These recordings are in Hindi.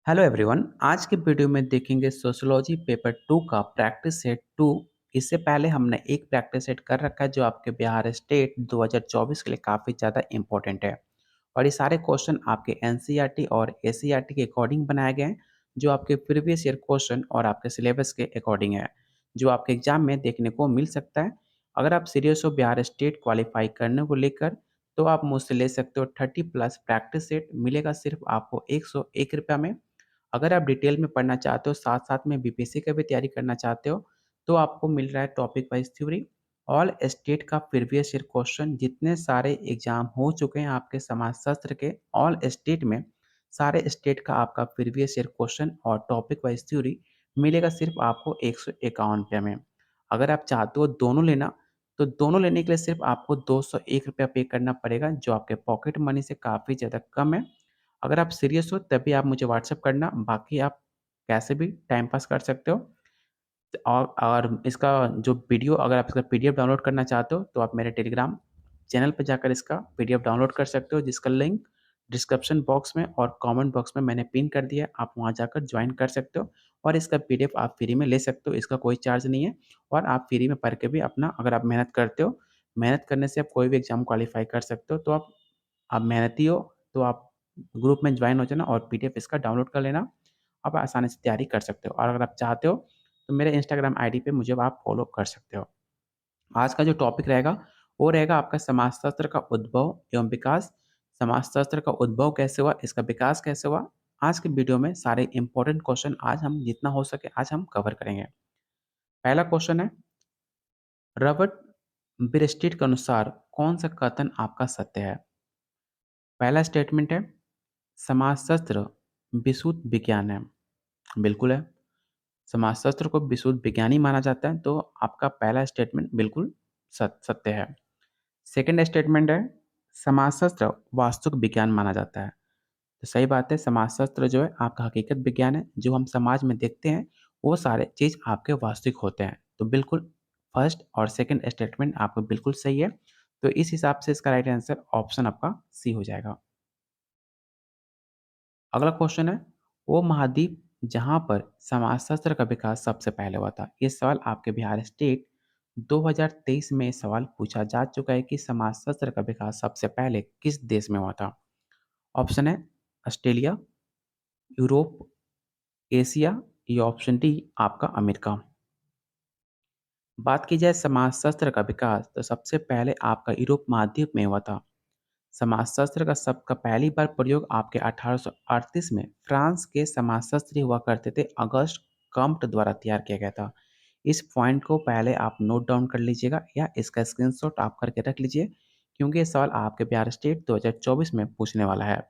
Hello everyone. आज के वीडियो में देखेंगे सोशियोलॉजी पेपर 2 का प्रैक्टिस सेट 2। इससे पहले हमने एक प्रैक्टिस सेट कर रखा है जो आपके बिहार स्टेट 2024 के लिए काफ़ी ज़्यादा इंपॉर्टेंट है। और ये सारे क्वेश्चन आपके एनसीईआरटी और एससीईआरटी के अकॉर्डिंग बनाए गए हैं, जो आपके प्रीवियस ईयर क्वेश्चन और आपके सिलेबस के अकॉर्डिंग है, जो आपके एग्जाम में देखने को मिल सकता है। अगर आप सीरियस हो बिहार स्टेट क्वालिफाई करने को लेकर, तो आप मुझसे ले सकते हो 30+ प्रैक्टिस सेट, मिलेगा सिर्फ आपको 101 रुपया में। अगर आप डिटेल में पढ़ना चाहते हो, साथ-साथ में बीपीएससी का भी तैयारी करना चाहते हो, तो आपको मिल रहा है topic wise theory, all state का प्रीवियस ईयर क्वेश्चन, जितने सारे एग्ज़ाम हो चुके हैं आपके समाजशास्त्र के ऑल स्टेट में, सारे स्टेट का आपका प्रीवियस ईयर क्वेश्चन और टॉपिक वाइज़ थ्योरी मिलेगा सिर्फ आपको ₹151 में। अगर आप चाहते हो दोनों लेना, तो दोनों लेने के लिए सिर्फ आपको ₹201 पे करना पड़ेगा, जो आपके पॉकेट मनी से काफ़ी ज़्यादा कम है। अगर आप सीरियस हो तभी आप मुझे व्हाट्सएप करना, बाकी आप कैसे भी टाइम पास कर सकते हो। और इसका जो वीडियो, अगर आप इसका पीडीएफ डाउनलोड करना चाहते हो, तो आप मेरे टेलीग्राम चैनल पे जाकर इसका पीडीएफ डाउनलोड कर सकते हो, जिसका लिंक डिस्क्रिप्शन बॉक्स में और कमेंट बॉक्स में मैंने पिन कर दिया है। आप वहाँ जाकर जॉइन कर सकते हो और इसका पीडीएफ आप फ्री में ले सकते हो, इसका कोई चार्ज नहीं है। और आप फ्री में पढ़ के भी अपना, अगर आप मेहनत करते हो, मेहनत करने से आप कोई भी एग्ज़ाम क्वालीफाई कर सकते हो। तो आप मेहनती हो, तो आप ग्रुप में जॉइन हो जाना और पीडीएफ इसका डाउनलोड कर लेना। आप आसानी से तैयारी कर सकते हो और अगर आप चाहते हो, तो मेरे इंस्टाग्राम आईडी पे मुझे आप फॉलो कर सकते हो। आज का जो टॉपिक रहेगा, वो रहेगा आपका समाजशास्त्र का उद्भव एवं विकास। समाजशास्त्र का उद्भव कैसे हुआ, इसका विकास कैसे हुआ, आज के वीडियो में सारे इंपॉर्टेंट क्वेश्चन आज हम जितना हो सके आज हम कवर करेंगे। पहला क्वेश्चन है, रॉबर्ट बिरस्टिट के अनुसार कौन सा कथन आपका सत्य है? पहला स्टेटमेंट है, समाजशास्त्र विशुद्ध विज्ञान है। बिल्कुल है। समाजशास्त्र को विशुद्ध विज्ञान ही माना जाता है, तो आपका पहला स्टेटमेंट बिल्कुल सत्य है। सेकंड स्टेटमेंट है, समाजशास्त्र वास्तविक विज्ञान माना जाता है। तो सही बात है, समाजशास्त्र जो है आपका हकीकत विज्ञान है। जो हम समाज में देखते हैं, वो सारे चीज़ आपके वास्तविक होते हैं। तो बिल्कुल फर्स्ट और सेकंड स्टेटमेंट आपका बिल्कुल सही है। तो इस हिसाब से इसका राइट आंसर ऑप्शन आपका सी हो जाएगा। अगला क्वेश्चन है, वो महाद्वीप जहाँ पर समाजशास्त्र का विकास सबसे पहले हुआ था। ये सवाल आपके बिहार स्टेट 2023 में सवाल पूछा जा चुका है कि समाजशास्त्र का विकास सबसे पहले किस देश में हुआ था। ऑप्शन है ऑस्ट्रेलिया, यूरोप, एशिया या ऑप्शन डी आपका अमेरिका। बात की जाए समाजशास्त्र का विकास, तो सबसे पहले आपका यूरोप महाद्वीप में हुआ था। समाजशास्त्र का सबका पहली बार प्रयोग आपके 1838 में फ्रांस के समाजशास्त्री हुआ करते थे अगस्त कम्ट द्वारा तैयार किया गया था। इस पॉइंट को पहले आप नोट डाउन कर लीजिएगा या इसका स्क्रीनशॉट आप करके रख लीजिए, क्योंकि ये सवाल आपके बिहार स्टेट 2024 में पूछने वाला है।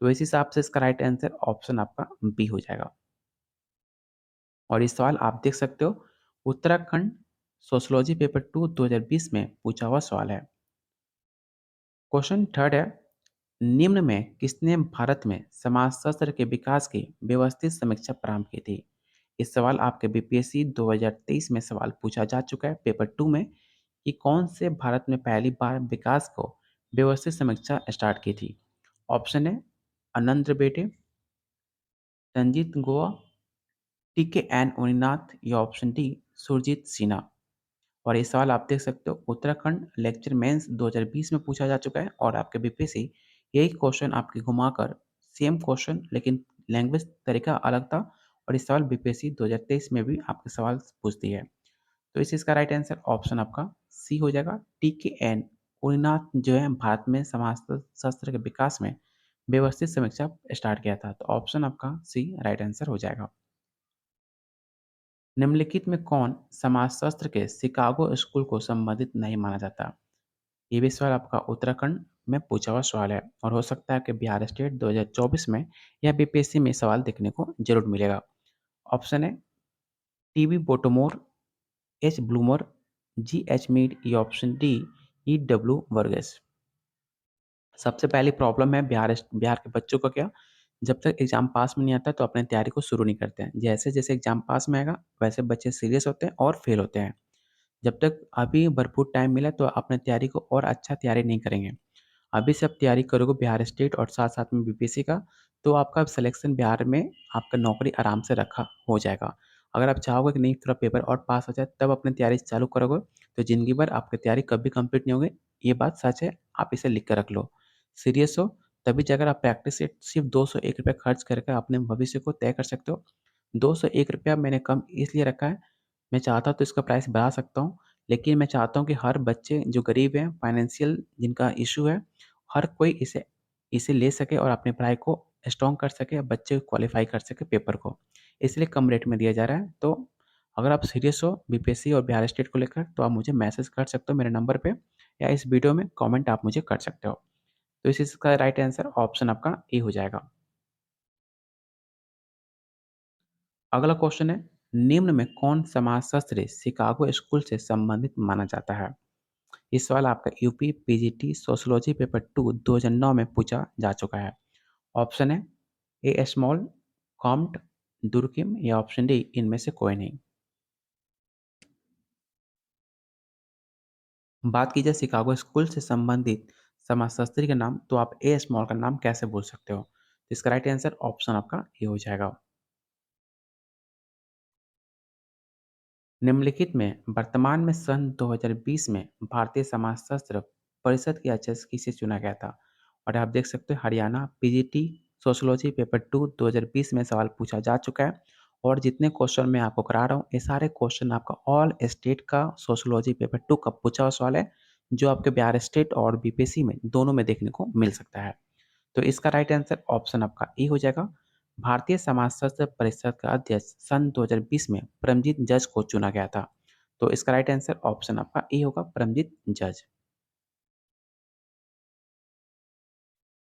तो इस हिसाब से इसका राइट आंसर ऑप्शन आपका बी हो जाएगा। और इस सवाल आप देख सकते हो, उत्तराखंड सोशोलॉजी पेपर 2 2020 में पूछा हुआ सवाल है। क्वेश्चन थर्ड है, निम्न में किसने भारत में समाजशास्त्र के विकास की व्यवस्थित समीक्षा प्रारंभ की थी? इस सवाल आपके बीपीएससी 2023 में सवाल पूछा जा चुका है पेपर 2 में, कि कौन से भारत में पहली बार विकास को व्यवस्थित समीक्षा स्टार्ट की थी। ऑप्शन है अनंत बेटे, रंजीत गोवा, टीके एन उनीनाथ या ऑप्शन डी सुरजीत सिन्हा। और ये सवाल आप देख सकते हो, उत्तराखंड लेक्चर मेंस 2020 में पूछा जा चुका है और आपके बीपीएससी यही क्वेश्चन आपके घुमाकर, सेम क्वेश्चन लेकिन लैंग्वेज तरीका अलग था, और इस सवाल बीपीएससी 2023 में भी आपके सवाल पूछती है। तो इसका राइट आंसर ऑप्शन आपका सी हो जाएगा। टीके एन उन्नाथ जो है भारत में समाज शास्त्र के विकास में व्यवस्थित समीक्षा स्टार्ट किया था। तो ऑप्शन आपका सी राइट आंसर हो जाएगा। निम्नलिखित में कौन समाजशास्त्र के शिकागो स्कूल को संबंधित नहीं माना जाता? ये भी सवाल आपका उत्तराखंड में पूछा हुआ सवाल है और हो सकता है कि बिहार स्टेट 2024 में या बीपीएससी में सवाल देखने को जरूर मिलेगा। ऑप्शन है TB Bottomore, H Blumer, G H Mead या option D E W Verges. सबसे पहली प्रॉब्लम है बिहार के बच्चों का क्या, जब तक एग्जाम पास में नहीं आता तो अपने तैयारी को शुरू नहीं करते हैं। जैसे जैसे एग्जाम पास में आएगा वैसे बच्चे सीरियस होते हैं और फेल होते हैं। जब तक अभी भरपूर टाइम मिला तो अपने तैयारी को और अच्छा तैयारी नहीं करेंगे। अभी से आप तैयारी करोगे बिहार स्टेट और साथ-साथ में बीपीएससी का, तो आपका सिलेक्शन बिहार में आपका नौकरी आराम से रखा हो जाएगा। अगर आप चाहोगे कि नहीं थोड़ा पेपर और पास हो जाए तब अपनी तैयारी चालू करोगे, तो ज़िंदगी भर आपकी तैयारी कभी कंप्लीट नहीं होगी, ये बात सच है, आप इसे लिख के रख लो। सीरियस हो, तभी जाकर आप प्रैक्टिस से सिर्फ़ ₹201 खर्च करके अपने भविष्य को तय कर सकते हो। ₹201 मैंने कम इसलिए रखा है, मैं चाहता तो इसका प्राइस बढ़ा सकता हूँ, लेकिन मैं चाहता हूँ कि हर बच्चे जो गरीब हैं, फाइनेंशियल जिनका इश्यू है, हर कोई इसे इसे ले सके और अपनी पढ़ाई को स्ट्रॉन्ग कर सके, बच्चे क्वालीफ़ाई कर सके पेपर को। इसलिए कम रेट में दिया जा रहा है। तो अगर आप सीरियस हो बीपीएससी और बिहार स्टेट को लेकर, तो आप मुझे मैसेज कर सकते हो मेरे नंबर पे या इस वीडियो में कमेंट आप मुझे कर सकते हो। तो इस चीज़ का राइट आंसर ऑप्शन आपका ए हो जाएगा। अगला क्वेश्चन है, निम्न में कौन समाजशास्त्री शिकागो स्कूल से संबंधित माना जाता है? ये सवाल आपका यूपी पीजीटी सोशियोलॉजी पेपर 2 2009 में पूछा जा चुका है। ऑप्शन है ए स्मॉल, कॉम्ट, दुर्किम या ऑप्शन डी इनमें से कोई नहीं। बात की जाए शिकागो स्कूल से संबंधित समाजशास्त्री के नाम, तो आप ए स्मॉल का नाम कैसे बोल सकते हो? इसका राइट आंसर ऑप्शन आपका ए हो जाएगा। निम्नलिखित में वर्तमान में सन 2020 में भारतीय समाजशास्त्र परिषद के अध्यक्ष किसे चुना गया था? और आप देख सकते हो हरियाणा पीजीटी सोशियोलॉजी पेपर 2 2020 में सवाल पूछा जा चुका है और जितने क्वेश्चन मैं आपको करा रहा हूँ ये सारे क्वेश्चन आपका ऑल स्टेट का सोशियोलॉजी पेपर 2 का पूछा हुआ सवाल है, जो आपके बिहार स्टेट और बीपीएससी में दोनों में देखने को मिल सकता है। तो इसका राइट आंसर ऑप्शन आपका ए हो जाएगा। भारतीय समाजशास्त्र परिषद का अध्यक्ष सन 2020 में परमजीत जज को चुना गया था। तो इसका राइट आंसर ऑप्शन आपका ए होगा, परमजीत जज।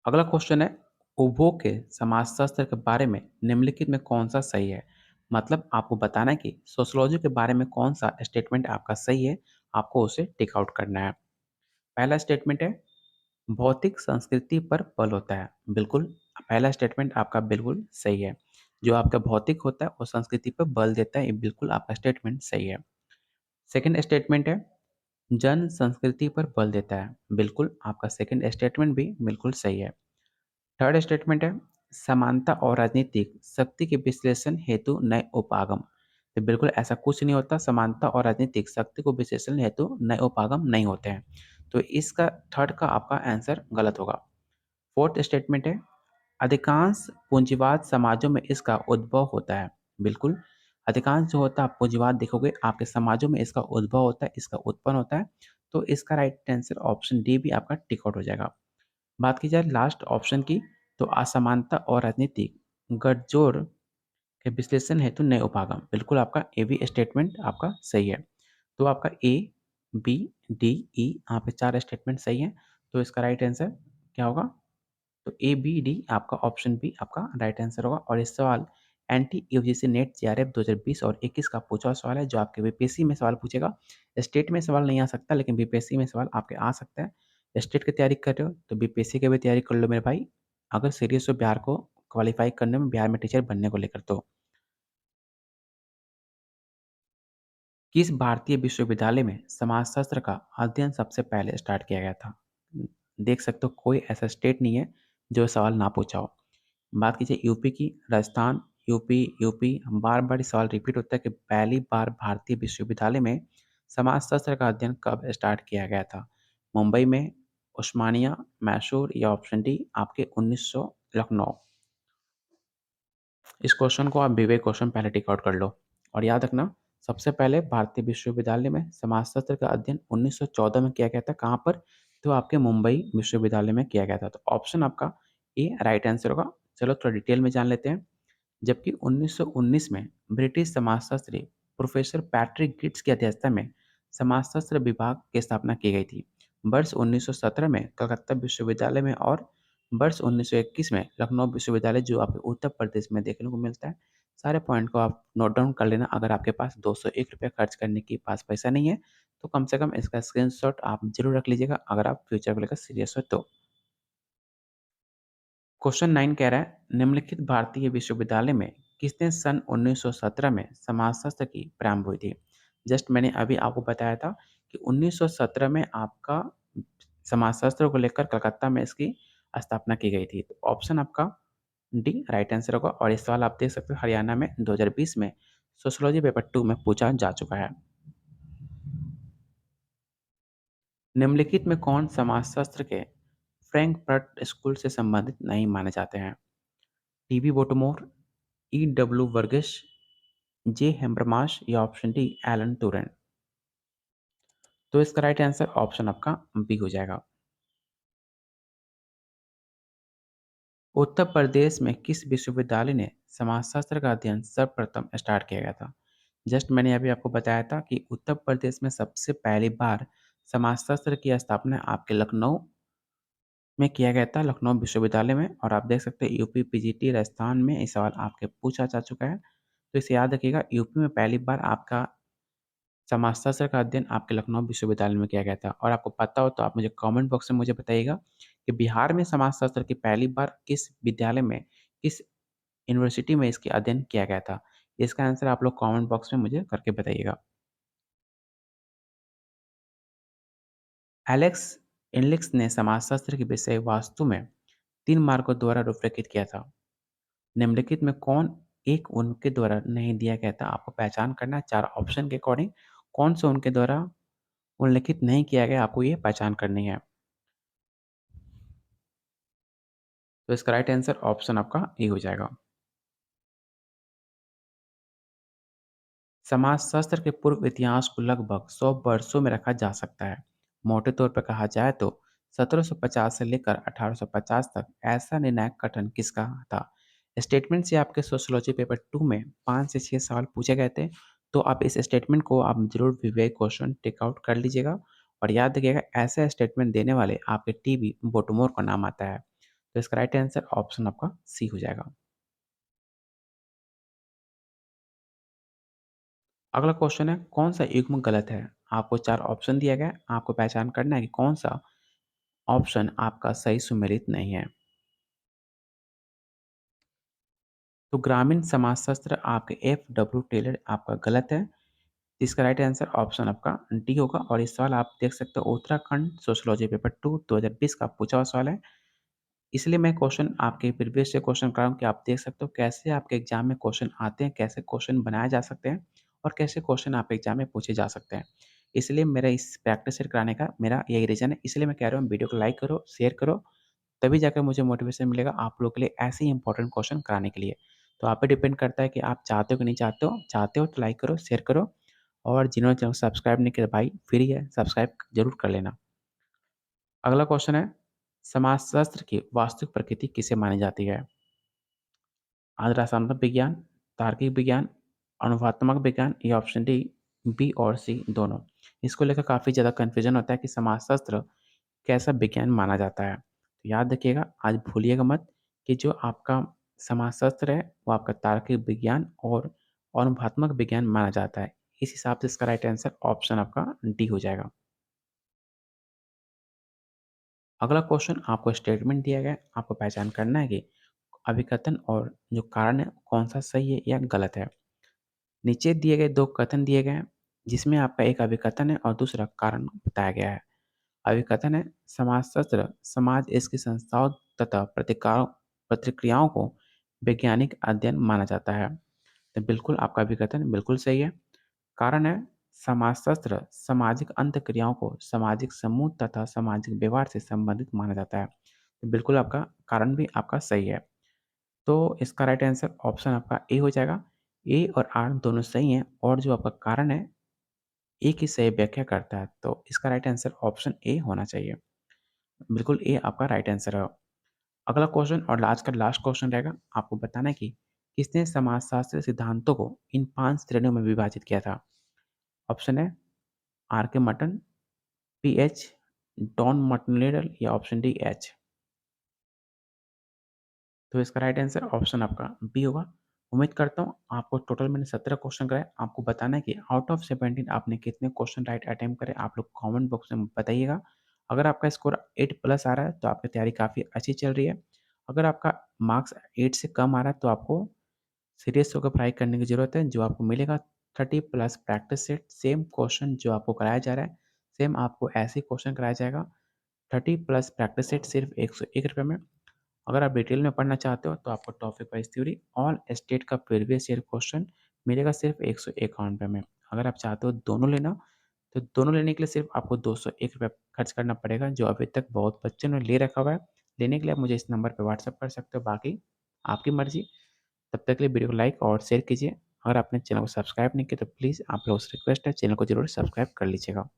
अगला क्वेश्चन है, उपभोग के समाजशास्त्र के बारे में निम्नलिखित में कौन सा सही है? मतलब आपको बताना है कि सोशियोलॉजी के बारे में कौन सा स्टेटमेंट आपका सही है, आपको उसे टिक आउट करना है। पहला स्टेटमेंट है, भौतिक संस्कृति पर बल होता है। बिल्कुल, पहला स्टेटमेंट आपका बिल्कुल सही है। जो आपका भौतिक होता है वो संस्कृति पर बल देता है, ये बिल्कुल आपका स्टेटमेंट सही है। सेकंड स्टेटमेंट है, जन संस्कृति पर बल देता है। बिल्कुल, आपका सेकंड स्टेटमेंट भी बिल्कुल सही है। थर्ड स्टेटमेंट है, समानता और राजनीतिक शक्ति के विश्लेषण हेतु नए उपागम। तो बिल्कुल ऐसा कुछ नहीं होता, समानता और राजनीतिक शक्ति को विश्लेषण हेतु नए उपागम नहीं होते हैं। तो इसका थर्ड का आपका आंसर गलत होगा। फोर्थ स्टेटमेंट है, अधिकांश पूंजीवाद समाजों में इसका उद्भव होता है। बिल्कुल, अधिकांश जो होता है आप पूंजीवाद देखोगे आपके समाजों में इसका उद्भव होता है, इसका उत्पन्न होता है। तो इसका राइट आंसर ऑप्शन डी भी आपका टिक आउट हो जाएगा। बात की जाए लास्ट ऑप्शन की, तो असमानता और राजनीतिक गठजोड़ के विश्लेषण हेतु नए उपागम। बिल्कुल आपका ए बी स्टेटमेंट आपका सही है। तो आपका ए, बी, डी, ई यहाँ पे 4 स्टेटमेंट सही हैं। तो इसका राइट आंसर क्या होगा? तो ए, बी, डी आपका ऑप्शन बी आपका राइट आंसर होगा और इस सवाल एंटी यूजीसी नेट जेआरएफ 2020 और 21 का पूछा हुआ सवाल है, जो आपके बीपीएससी में सवाल पूछेगा। स्टेट में सवाल नहीं आ सकता, लेकिन बीपीएससी में सवाल आपके आ सकता है। स्टेट की तैयारी कर रहे हो तो बीपीएससी की भी तैयारी कर लो मेरे भाई, अगर सीरियस हो बिहार को क्वालिफाई करने में, बिहार में टीचर बनने को लेकर। तो किस भारतीय विश्वविद्यालय में समाजशास्त्र का अध्ययन सबसे पहले स्टार्ट किया गया था? देख सकते हो कोई ऐसा स्टेट नहीं है जो सवाल ना पूछा हो। बात कीजिए यूपी की, राजस्थान, यूपी, यूपी, बार-बार ये सवाल रिपीट होता है कि पहली बार भारतीय विश्वविद्यालय में समाजशास्त्र का अध्ययन कब स्टार्ट किया गया था? मुंबई में, उस्मानिया, मैसूर या ऑप्शन डी आपके 1900 लखनऊ। इस क्वेश्चन को आप विवेक क्वेश्चन पहले टिक आउट कर लो और याद रखना, सबसे पहले भारतीय विश्वविद्यालय में समाजशास्त्र का अध्ययन 1914 में किया गया था। कहाँ पर? तो आपके मुंबई विश्वविद्यालय में किया गया था। तो ऑप्शन आपका ए राइट आंसर होगा। चलो थोड़ा डिटेल में जान लेते हैं। जबकि 1919 में ब्रिटिश समाजशास्त्री प्रोफेसर पैट्रिक गिट्स की अध्यक्षता में समाजशास्त्र विभाग की स्थापना की गई थी। वर्ष 1917 में कलकत्ता विश्वविद्यालय में और वर्ष 1921 में लखनऊ विश्वविद्यालय, जो आपके उत्तर प्रदेश में देखने को मिलता है। सारे पॉइंट को आप नोट डाउन कर लेना। अगर आपके पास ₹201 खर्च करने के पास पैसा नहीं है, तो कम से कम इसका स्क्रीनशॉट आप ज़रूर रख लीजिएगा, अगर आप फ्यूचर को लेकर सीरियस हो तो। क्वेश्चन 9 कह रहा है, निम्नलिखित भारतीय विश्वविद्यालय में किसने सन 1917 में समाजशास्त्र की प्रारंभ हुई थी? जस्ट मैंने अभी आपको बताया था कि 1917 में आपका समाजशास्त्र को लेकर कलकत्ता में इसकी स्थापना की गई थी। तो ऑप्शन आपका डी राइट आंसर होगा और ये सवाल आप देख सकते हो हरियाणा में 2020 में सोशियोलॉजी पेपर 2 में पूछा जा चुका है। निम्नलिखित में कौन समाजशास्त्र के फ्रैंकफर्ट स्कूल से संबंधित नहीं माने जाते हैं? टीबी बोटमोर, ई.डब्ल्यू. वर्गिस, जे. हैब्रमाश या ऑप्शन डी एलन टूरेंट। तो इसका राइट आंसर ऑप्शन आपका बी हो जाएगा। उत्तर प्रदेश में किस विश्वविद्यालय ने समाजशास्त्र का अध्ययन सर्वप्रथम स्टार्ट किया गया था? जस्ट मैंने अभी आपको बताया था कि उत्तर प्रदेश में सबसे पहली बार समाजशास्त्र की स्थापना आपके लखनऊ में किया गया था, लखनऊ विश्वविद्यालय में। और आप देख सकते हैं यूपी पीजीटी राजस्थान में ये सवाल आपके पूछा जा चुका है। तो इसे याद रखिएगा, यूपी में पहली बार आपका समाजशास्त्र का अध्ययन आपके लखनऊ विश्वविद्यालय में किया गया था। और आपको पता हो तो आप मुझे कमेंट बॉक्स में मुझे बताइएगा कि बिहार में समाजशास्त्र की पहली बार किस विद्यालय में, किस यूनिवर्सिटी में इसकी अध्ययन किया गया था? इसका आंसर आप लोग कमेंट बॉक्स में मुझे करके बताइएगा। एलेक्स इनलिक्स ने समाजशास्त्र के विषय वास्तु में 3 मार्गों द्वारा रूपरेखित किया था। निम्नलिखित में कौन एक उनके द्वारा नहीं दिया गया था? आपको पहचान करना है 4 ऑप्शन के अकॉर्डिंग कौन सा उनके द्वारा उल्लिखित नहीं किया गया, आपको ये पहचान करनी है। तो इसका राइट आंसर ऑप्शन आपका ए हो जाएगा। समाजशास्त्र के पूर्व इतिहास को लगभग 100 वर्षों में रखा जा सकता है। मोटे तौर पर कहा जाए तो 1750 से लेकर 1850 तक ऐसा निर्णायक गठन किसका था? स्टेटमेंट से आपके सोशियोलॉजी पेपर 2 में 5 से 6 सवाल पूछे गए थे। तो आप इस स्टेटमेंट को आप जरूर विवेक क्वेश्चन टेक आउट कर लीजिएगा और याद रखिएगा ऐसा स्टेटमेंट देने वाले आपके टीबी बोटमोर का नाम आता है। तो इसका राइट आंसर ऑप्शन आपका सी हो जाएगा। अगला क्वेश्चन है कौन सा युग्म गलत है? आपको 4 ऑप्शन दिया गया है, आपको पहचान करना है कि कौन सा ऑप्शन आपका सही सुमेलित नहीं है। तो ग्रामीण समाजशास्त्र आपके एफ.डब्ल्यू. टेलर आपका गलत है। इसका राइट आंसर ऑप्शन आपका डी होगा और इस सवाल आप देख सकते हो उत्तराखंड सोशियोलॉजी पेपर 2 2020 का पूछा हुआ सवाल है। इसलिए मैं क्वेश्चन आपके प्रीवियस से क्वेश्चन कर रहा हूँ कि आप देख सकते हो कैसे आपके एग्जाम में क्वेश्चन आते हैं, कैसे क्वेश्चन बनाए जा सकते हैं और कैसे क्वेश्चन आपके एग्जाम में पूछे जा सकते हैं। इसलिए मेरा इस प्रैक्टिस सेट कराने का मेरा यही रीज़न है। इसलिए मैं कह रहा हूँ वीडियो को लाइक करो, शेयर करो, तभी जाकर मुझे मोटिवेशन मिलेगा आप लोगों के लिए ऐसे ही इंपॉर्टेंट क्वेश्चन कराने के लिए। तो आप पे डिपेंड करता है कि आप चाहते हो कि नहीं चाहते हो तो लाइक करो, शेयर करो और जिन्होंने चैनल को सब्सक्राइब नहीं किया भाई फ्री है, सब्सक्राइब ज़रूर कर लेना। अगला क्वेश्चन है समाजशास्त्र की वास्तविक प्रकृति किसे मानी जाती है? रसायन विज्ञान, तार्किक विज्ञान, अनुभवात्मक विज्ञान या ऑप्शन डी बी और सी दोनों। इसको लेकर काफ़ी ज़्यादा कन्फ्यूजन होता है कि समाजशास्त्र कैसा विज्ञान माना जाता है। तो याद रखिएगा आज भूलिएगा मत कि जो आपका समाजशास्त्र है वो आपका तार्किक विज्ञान और अनुभवात्मक विज्ञान माना जाता है। इस हिसाब से इसका राइट आंसर ऑप्शन आपका डी हो जाएगा। अगला क्वेश्चन आपको स्टेटमेंट दिया गया है, आपको पहचान करना है कि अभिकथन और जो कारण है कौन सा सही है या गलत है। नीचे दिए गए 2 कथन दिए गए हैं, जिसमें आपका एक अभिकथन है और दूसरा कारण बताया गया है। अभिकथन है समाजशास्त्र समाज इसकी संस्थाओं तथा प्रतिक्रियाओं को वैज्ञानिक अध्ययन माना जाता है। तो बिल्कुल आपका अभिकथन बिल्कुल सही है। कारण है समाजशास्त्र सामाजिक अंतःक्रियाओं को सामाजिक समूह तथा सामाजिक व्यवहार से संबंधित माना जाता है। तो बिल्कुल आपका कारण भी आपका सही है। तो इसका राइट आंसर ऑप्शन आपका ए हो जाएगा। ए और आर दोनों सही हैं और जो आपका कारण है, एक ही सही व्याख्या करता है। तो इसका राइट आंसर ऑप्शन ए होना चाहिए। बिल्कुल ए आपका राइट आंसर है। अगला क्वेश्चन और आज का लास्ट क्वेश्चन रहेगा। आपको बताना है कि किसने समाजशास्त्र सिद्धांतों को इन 5 श्रेणियों में विभाजित किया था? ऑप्शन है आर के मटन, पी एच, डॉन मटनलेडल या ऑप्शन डी एच। तो इसका राइट आंसर ऑप्शन आपका बी होगा। उम्मीद करता हूँ आपको टोटल मैंने 17 क्वेश्चन कराए। आपको बताना है कि आउट ऑफ 17 आपने कितने क्वेश्चन राइट अटेम्प्ट करे, आप लोग कमेंट बॉक्स में बताइएगा। अगर आपका स्कोर 8 प्लस आ रहा है तो आपकी तैयारी काफ़ी अच्छी चल रही है। अगर आपका मार्क्स 8 से कम आ रहा है तो आपको सीरियस होकर पढ़ाई करने की ज़रूरत है। जो आपको मिलेगा 30 plus practice set, same question जो आपको कराया जा रहा है, सेम आपको ऐसे ही क्वेश्चन कराया जाएगा। 30 प्लस प्रैक्टिस सेट सिर्फ ₹101 में। अगर आप डिटेल में पढ़ना चाहते हो तो आपको topic wise theory all state का प्रीवियस ईयर क्वेश्चन मिलेगा सिर्फ ₹151 में। अगर आप चाहते हो दोनों लेना तो दोनों लेने के लिए सिर्फ आपको ₹201 खर्च करना पड़ेगा, जो अभी तक बहुत बच्चों ने ले रखा हुआ है। लेने के लिए आप मुझे इस नंबर पे व्हाट्सएप कर सकते हो, बाकी आपकी मर्ज़ी। तब तक के लिए वीडियो को लाइक और शेयर कीजिए। अगर आपने चैनल को सब्सक्राइब नहीं किया तो प्लीज़ आप लोगों से रिक्वेस्ट है, चैनल को ज़रूर सब्सक्राइब कर लीजिएगा।